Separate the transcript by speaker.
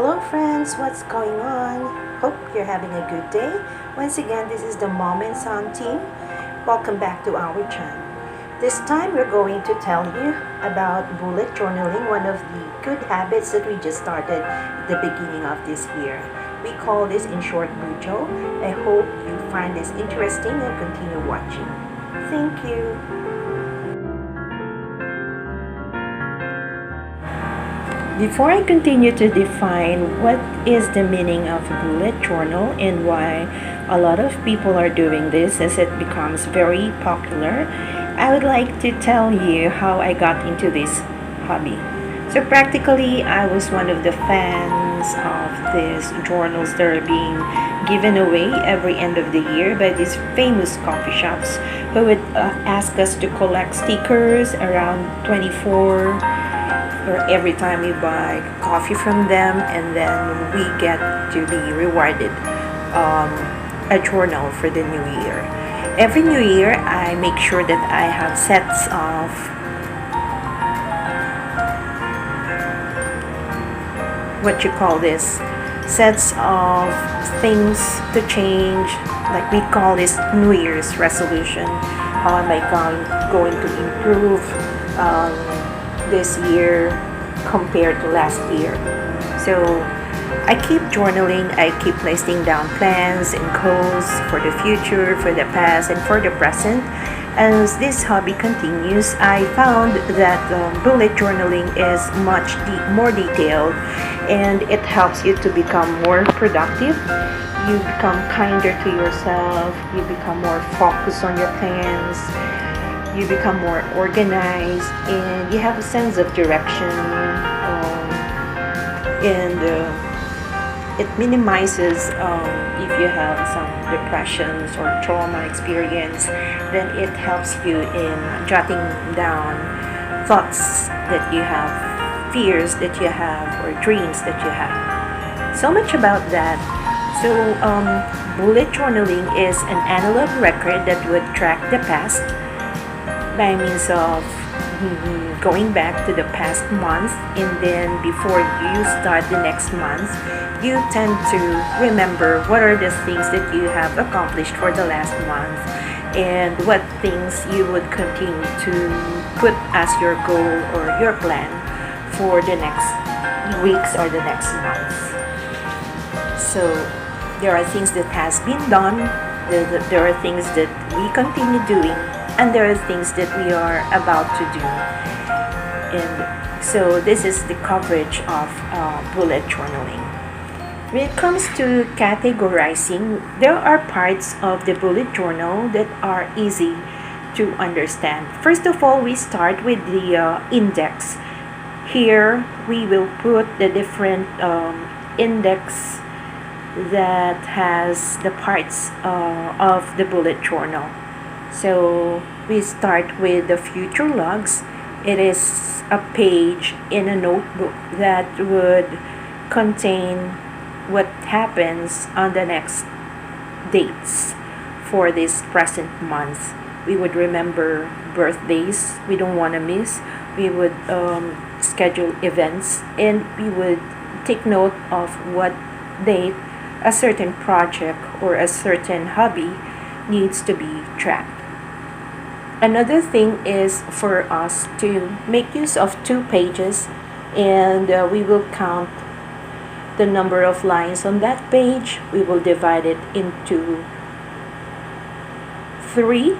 Speaker 1: Hello friends, what's going on? Hope you're having a good day. Once again, this is the Mom and Son team. Welcome back to our channel. This time we're going to tell you about bullet journaling, one of the good habits that we just started at the beginning of this year. We call this in short Bujo. I hope you find this interesting and continue watching. Thank you. Before I continue to define what is the meaning of a bullet journal and why a lot of people are doing this as it becomes very popular, I would like to tell you how I got into this hobby. So practically, I was one of the fans of these journals that are being given away every end of the year by these famous coffee shops who would ask us to collect stickers around 24 or every time we buy coffee from them, and then we get to be rewarded a journal for the new year. Every new year I make sure that I have sets of what you call this sets of things to change, like we call this New Year's resolution. How am I going to improve this year compared to last year? So I keep journaling, I keep listing down plans and goals for the future, for the past, and for the present. As this hobby continues, I found that bullet journaling is much more detailed, and it helps you to become more productive. You become kinder to yourself, you become more focused on your plans, you become more organized, and you have a sense of direction, and it minimizes if you have some depressions or trauma experience. Then it helps you in jotting down thoughts that you have, fears that you have, or dreams that you have. So much about that. So bullet journaling is an analog record that would track the past by means of going back to the past month, and then before you start the next month, you tend to remember what are the things that you have accomplished for the last month and what things you would continue to put as your goal or your plan for the next weeks or the next months. So there are things that has been done, there are things that we continue doing, and there are things that we are about to do. And so this is the coverage of bullet journaling. When it comes to categorizing, there are parts of the bullet journal that are easy to understand. First of all, we start with the index. Here we will put the different index that has the parts of the bullet journal. So we start with the future logs. It is a page in a notebook that would contain what happens on the next dates for this present month. We would remember birthdays we don't want to miss. We would schedule events, and we would take note of what date a certain project or a certain hobby needs to be tracked. Another thing is for us to make use of 2 pages, and we will count the number of lines on that page. We will divide it into 3